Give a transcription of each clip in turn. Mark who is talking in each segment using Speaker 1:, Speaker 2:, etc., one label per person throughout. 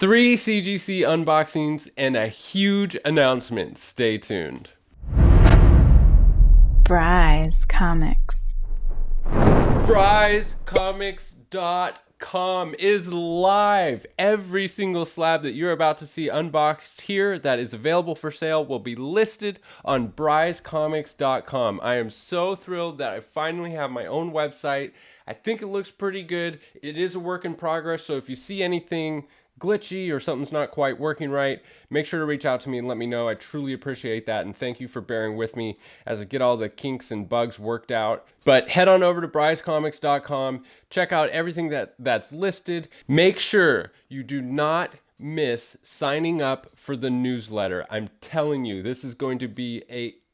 Speaker 1: 3 CGC unboxings and a huge announcement. Stay tuned.
Speaker 2: Bry's Comics.
Speaker 1: Bry'sComics.com is live. Every single slab that you're about to see unboxed here that is available for sale will be listed on Bry'sComics.com. I am so thrilled that I finally have my own website. I think it looks pretty good. It is a work in progress, so if you see anything glitchy or something's not quite working right, make sure to reach out to me and let me know. I truly appreciate that, and thank you for bearing with me as I get all the kinks and bugs worked out. But head on over to Bry'sComics.com, check out everything that's listed. Make sure you do not miss signing up for the newsletter. I'm telling you, this is going to be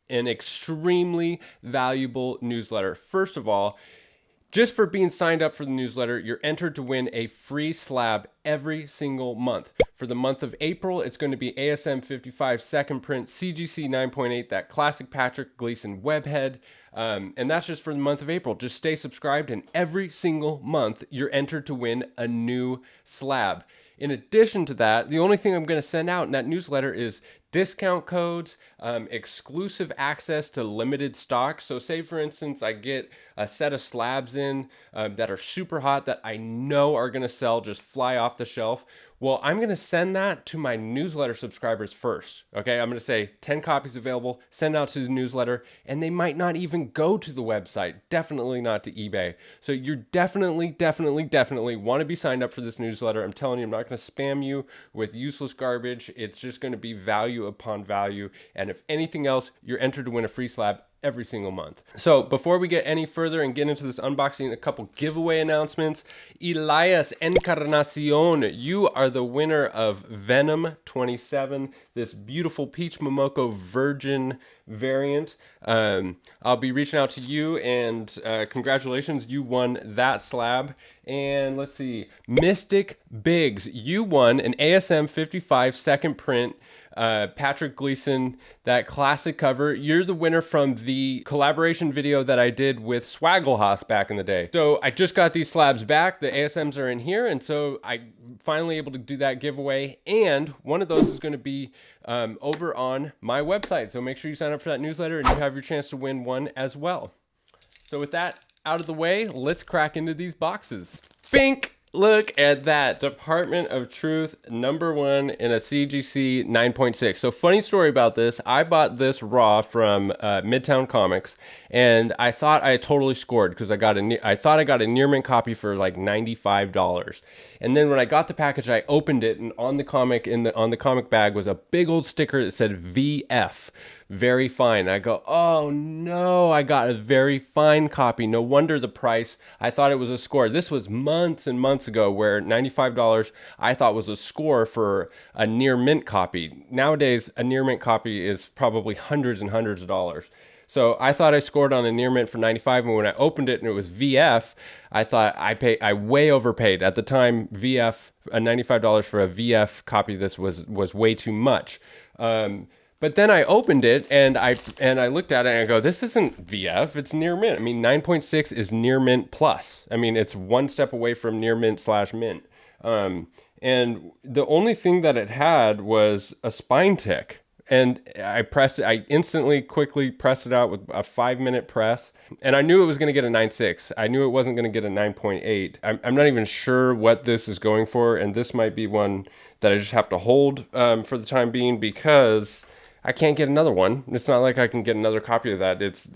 Speaker 1: an extremely valuable newsletter. First of all, just for being signed up for the newsletter, you're entered to win a free slab every single month. For the month of April, it's going to be ASM 55 second print, CGC 9.8, that classic Patrick Gleason webhead. And that's just for the month of April. Just stay subscribed, and every single month, you're entered to win a new slab. In addition to that, the only thing I'm going to send out in that newsletter is discount codes, exclusive access to limited stock. So say, for instance, I get a set of slabs in that are super hot that I know are going to sell, just fly off the shelf. Well, I'm going to send that to my newsletter subscribers first. Okay, I'm going to say 10 copies available, send out to the newsletter, and they might not even go to the website. Definitely not to eBay. So you're definitely want to be signed up for this newsletter. I'm telling you, I'm not going to spam you with useless garbage. It's just going to be value upon value. And if anything else, you're entered to win a free slab every single month. So before we get any further and get into this unboxing, a couple giveaway announcements. Elias Encarnacion, you are the winner of Venom 27, this beautiful Peach Momoko Virgin variant. I'll be reaching out to you, and congratulations, you won that slab. And let's see, Mystic Biggs, you won an ASM 55 second print Patrick Gleason, that classic cover. You're the winner from the collaboration video that I did with Swagglehos back in the day. So I just got these slabs back. The ASMs are in here, and so I finally able to do that giveaway. And one of those is going to be over on my website. So make sure you sign up for that newsletter, and you have your chance to win one as well. So with that out of the way, let's crack into these boxes. Bink! Look at that. Department of Truth #1 in a CGC 9.6. So funny story about this. I bought this raw from Midtown Comics, and I thought I totally scored because I thought I got a near mint copy for like $95. And then when I got the package, I opened it, and on the comic on the comic bag was a big old sticker that said VF, very fine. I go, oh no, I got a very fine copy. No wonder the price. I thought it was a score. This was months and months ago, where $95 I thought was a score for a near mint copy. Nowadays, a near mint copy is probably hundreds and hundreds of dollars. So I thought I scored on a near mint for 95, and when I opened it and it was VF, I thought I way overpaid. At the time, VF, $95 for a VF copy of this was way too much. But then I opened it and I looked at it and I go, this isn't VF, it's near mint. I mean, 9.6 is near mint plus. I mean, it's one step away from near mint / mint. And the only thing that it had was a spine tick. And I instantly, quickly pressed it out with a 5-minute press. And I knew it was going to get a 9.6. I knew it wasn't going to get a 9.8. I'm not even sure what this is going for. And this might be one that I just have to hold for the time being, because I can't get another one. It's not like I can get another copy of that. It's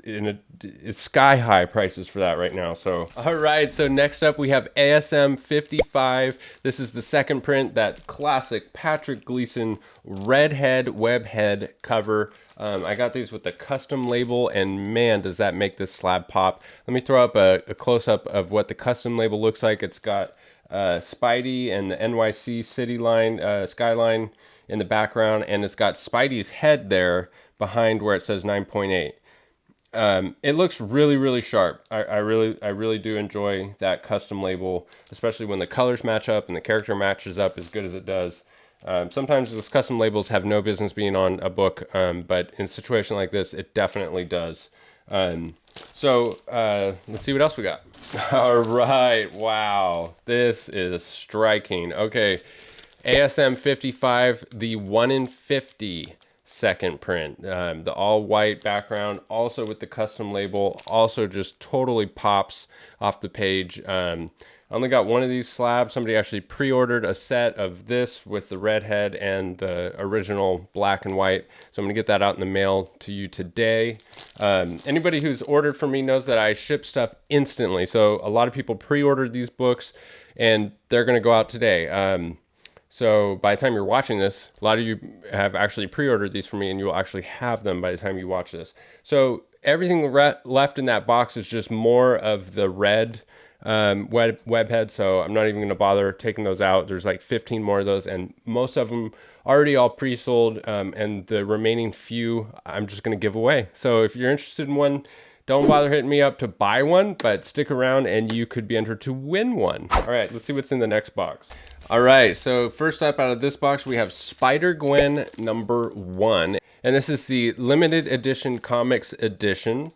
Speaker 1: sky high prices for that right now. So, all right. So next up we have ASM 55. This is the second print, that classic Patrick Gleason redhead webhead cover. I got these with the custom label, and man, does that make this slab pop. Let me throw up a close-up of what the custom label looks like. It's got Spidey and the NYC city line, skyline in the background, and it's got Spidey's head there behind where it says 9.8. It looks really sharp. I really do enjoy that custom label, especially when the colors match up and the character matches up as good as it does. Sometimes those custom labels have no business being on a book, but in a situation like this, it definitely does. So let's see what else we got. All right, wow, this is striking. Okay, ASM 55, the 1 in 50 second print. The all white background, also with the custom label, also just totally pops off the page. I only got one of these slabs. Somebody actually pre-ordered a set of this with the red head and the original black and white. So I'm gonna get that out in the mail to you today. Anybody who's ordered from me knows that I ship stuff instantly. So a lot of people pre-ordered these books and they're gonna go out today. So by the time you're watching this, a lot of you have actually pre-ordered these for me and you will actually have them by the time you watch this. So everything left in that box is just more of the red web head. So I'm not even going to bother taking those out. There's like 15 more of those and most of them already all pre-sold. And the remaining few I'm just going to give away. So if you're interested in one, don't bother hitting me up to buy one, but stick around and you could be entered to win one. All right, let's see what's in the next box. All right, so first up out of this box, we have Spider-Gwen #1. And this is the limited edition comics edition.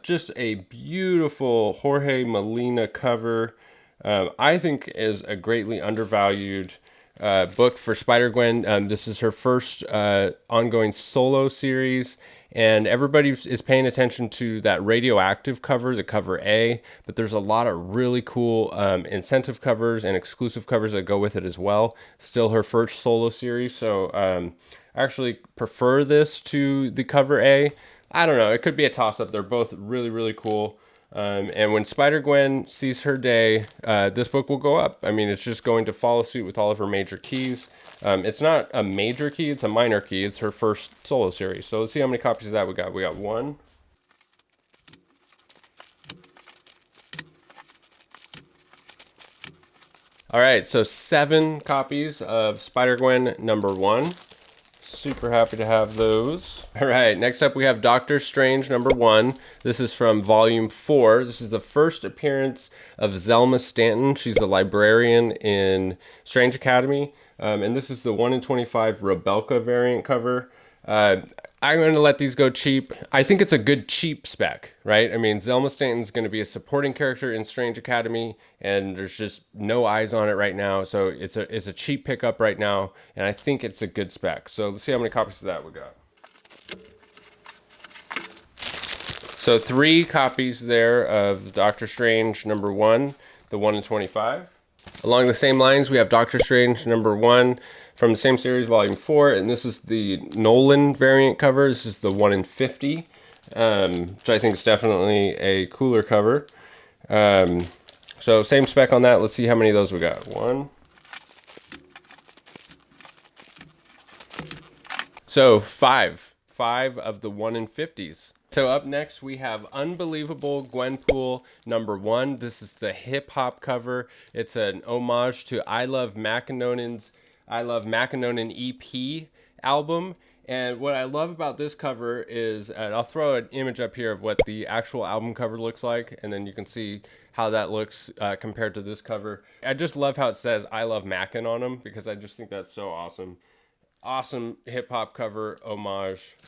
Speaker 1: Just a beautiful Jorge Molina cover. I think is a greatly undervalued book for Spider-Gwen. This is her first ongoing solo series. And everybody is paying attention to that radioactive cover, the cover A, but there's a lot of really cool incentive covers and exclusive covers that go with it as well. Still her first solo series, so I actually prefer this to the cover A. I don't know, it could be a toss-up. They're both really, really cool. And when Spider-Gwen sees her day, this book will go up. I mean, it's just going to follow suit with all of her major keys. It's not a major key, it's a minor key. It's her first solo series. So let's see how many copies of that we got. We got 1. All right, so 7 copies of Spider-Gwen #1. Super happy to have those. All right, next up we have Doctor Strange #1. This is from volume 4. This is the first appearance of Zelma Stanton. She's a librarian in Strange Academy. And this is the 1 in 25 Rebelka variant cover. I'm going to let these go cheap. I think it's a good cheap spec, right? I mean, Zelma Stanton's going to be a supporting character in Strange Academy, and there's just no eyes on it right now. So it's a cheap pickup right now, and I think it's a good spec. So let's see how many copies of that we got. So 3 copies there of Doctor Strange #1, the 1 in 25. Along the same lines, we have Doctor Strange #1 from the same series, volume 4, and this is the Nolan variant cover. This is the 1 in 50, which I think is definitely a cooler cover. So same spec on that. Let's see how many of those we got. 1. So 5 of the 1 in 50s. So up next we have Unbelievable Gwenpool #1. This is the hip hop cover. It's an homage to I Love McAnonan's EP album. And what I love about this cover is, and I'll throw an image up here of what the actual album cover looks like, and then you can see how that looks compared to this cover. I just love how it says I Love Mackin on them, because I just think that's so awesome. Awesome hip hop cover homage.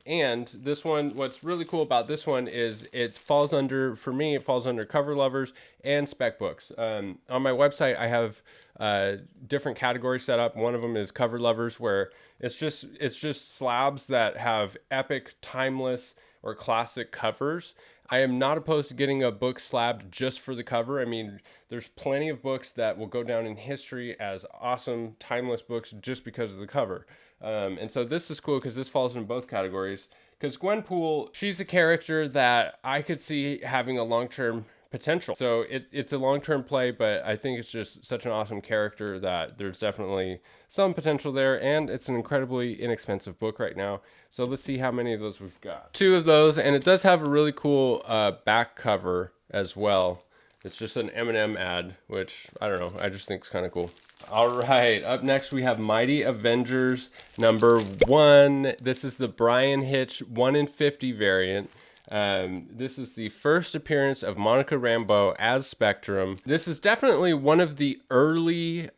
Speaker 1: And this one, what's really cool about this one is it falls under cover lovers and spec books. On my website, I have different categories set up. One of them is cover lovers, where it's just slabs that have epic, timeless, or classic covers. I am not opposed to getting a book slabbed just for the cover. I mean, there's plenty of books that will go down in history as awesome, timeless books just because of the cover. And so this is cool because this falls in both categories. Because Gwenpool, she's a character that I could see having a long-term potential. So it's a long-term play, but I think it's just such an awesome character that there's definitely some potential there, and it's an incredibly inexpensive book right now. So let's see how many of those we've got. 2 of those, and it does have a really cool back cover as well. It's just an M&M ad, which, I don't know, I just think is kind of cool. All right, up next we have Mighty Avengers #1. This is the Brian Hitch 1 in 50 variant. This is the first appearance of Monica Rambeau as Spectrum. This is definitely one of the early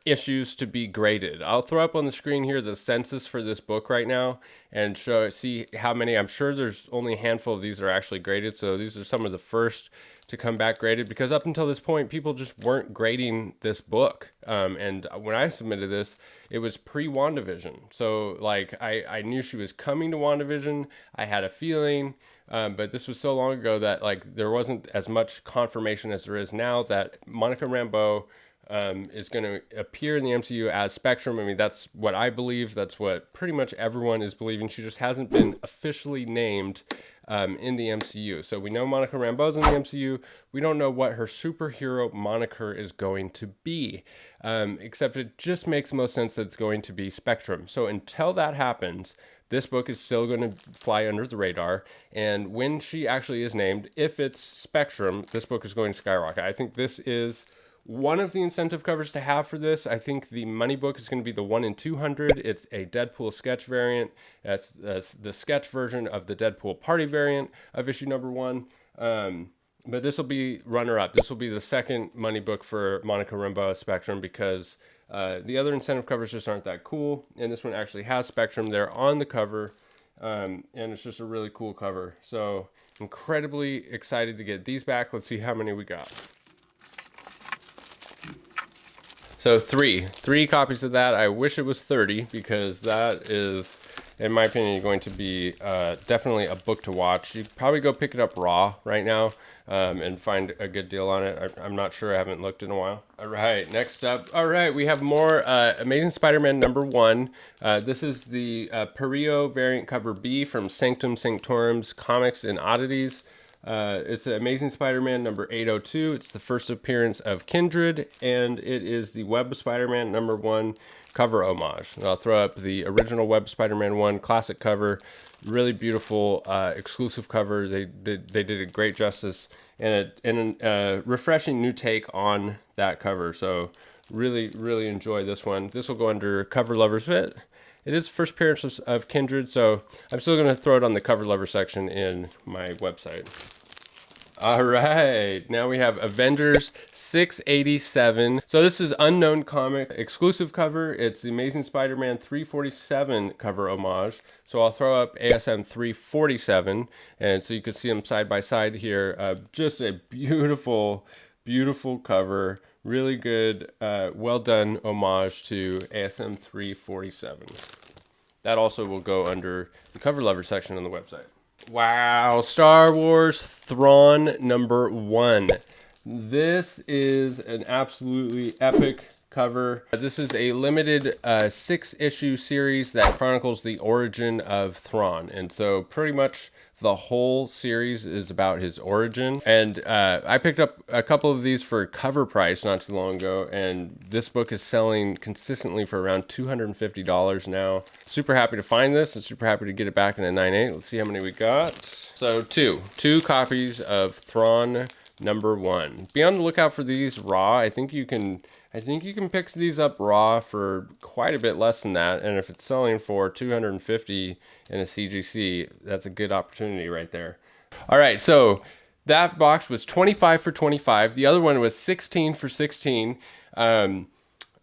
Speaker 1: issues to be graded. I'll throw up on the screen here the census for this book right now and see how many. I'm sure there's only a handful of these are actually graded, so these are some of the first to come back graded, because up until this point, people just weren't grading this book. And when I submitted this, it was pre-WandaVision. So like I knew she was coming to WandaVision. I had a feeling, but this was so long ago that like there wasn't as much confirmation as there is now that Monica Rambeau is going to appear in the MCU as Spectrum. I mean, that's what I believe. That's what pretty much everyone is believing. She just hasn't been officially named in the MCU. So we know Monica Rambeau's in the MCU. We don't know what her superhero moniker is going to be, except it just makes most sense that it's going to be Spectrum. So until that happens, this book is still going to fly under the radar. And when she actually is named, if it's Spectrum, this book is going to skyrocket. I think this is one of the incentive covers to have for this. I think the money book is going to be the 1 in 200. It's a Deadpool sketch variant. That's the sketch version of the Deadpool party variant of issue number 1. But this will be runner-up. This will be the second money book for Monica Rambeau Spectrum, because the other incentive covers just aren't that cool. And this one actually has Spectrum there on the cover. And it's just a really cool cover. So incredibly excited to get these back. Let's see how many we got. So three copies of that. I wish it was 30, because that is, in my opinion, going to be definitely a book to watch. You probably go pick it up raw right now and find a good deal on it. I'm not sure. I haven't looked in a while. All right, next up. All right, we have more Amazing Spider-Man number 1. This is the Perio variant cover B from Sanctum Sanctorum's Comics and Oddities. It's Amazing Spider-Man number 802. It's the first appearance of Kindred, and it is the Web of Spider-Man number 1 cover homage. And I'll throw up the original Web Spider-Man 1 classic cover. Really beautiful, exclusive cover. They did a great justice, and a refreshing new take on that cover. So really, really enjoy this one. This will go under Cover Lovers Fit. It is the first appearance of Kindred, so I'm still going to throw it on the cover lover section in my website. All right, now we have Avengers 687. So this is Unknown Comic exclusive cover. It's the Amazing Spider-Man 347 cover homage. So I'll throw up ASM 347, and so you can see them side by side here. Just a beautiful, beautiful cover. Really good, well done homage to ASM 347. That also will go under the cover lover section on the website. Wow, Star Wars Thrawn number 1. This is an absolutely epic cover. This is a limited 6-issue series that chronicles the origin of Thrawn. And so pretty much the whole series is about his origin. And I picked up a couple of these for cover price not too long ago, and this book is selling consistently for around $250 now. Super happy to find this and super happy to get it back in a 9.8. Let's see how many we got. So two copies of Thrawn number 1. Be on the lookout for these raw. I think you can pick these up raw for quite a bit less than that, and if it's selling for $250 in a CGC, that's a good opportunity right there. All right, so that box was 25 for 25. The other one was 16 for 16. I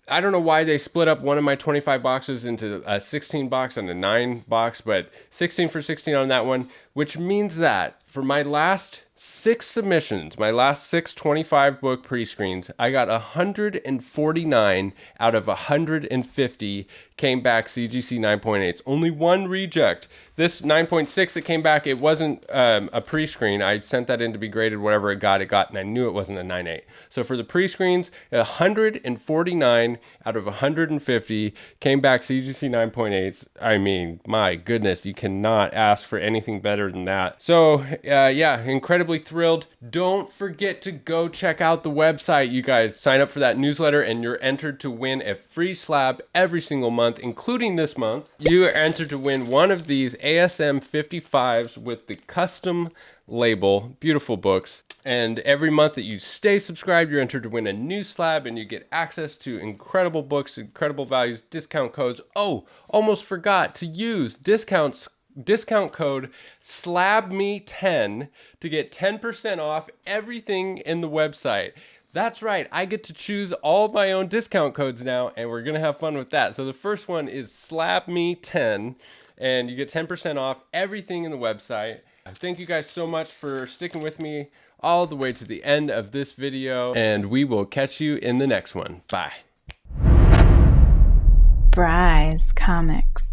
Speaker 1: don't know why they split up one of my 25 boxes into a 16 box and a 9 box, but 16 for 16 on that one, which means that for my last 6 submissions, my last 6 25 book pre-screens, I got 149 out of 150 came back CGC 9.8s. Only one reject. This 9.6 that came back, it wasn't a pre-screen. I sent that in to be graded, whatever it got, and I knew it wasn't a 9.8. So for the pre-screens, 149 out of 150 came back CGC 9.8s. I mean, my goodness, you cannot ask for anything better than that. So yeah, incredibly thrilled. Don't forget to go check out the website, you guys. Sign up for that newsletter and you're entered to win a free slab every single month, including this month. You are entered to win one of these ASM 55s with the custom label. Beautiful books. And every month that you stay subscribed, you're entered to win a new slab, and you get access to incredible books, incredible values, discount codes. Oh, almost forgot to use discount code SLABME10 to get 10% off everything in the website. That's right, I get to choose all of my own discount codes now, and we're gonna have fun with that. So the first one is SLABME10, and you get 10% off everything in the website. Thank you guys so much for sticking with me all the way to the end of this video, and we will catch you in the next one. Bye.
Speaker 2: Bry's Comics.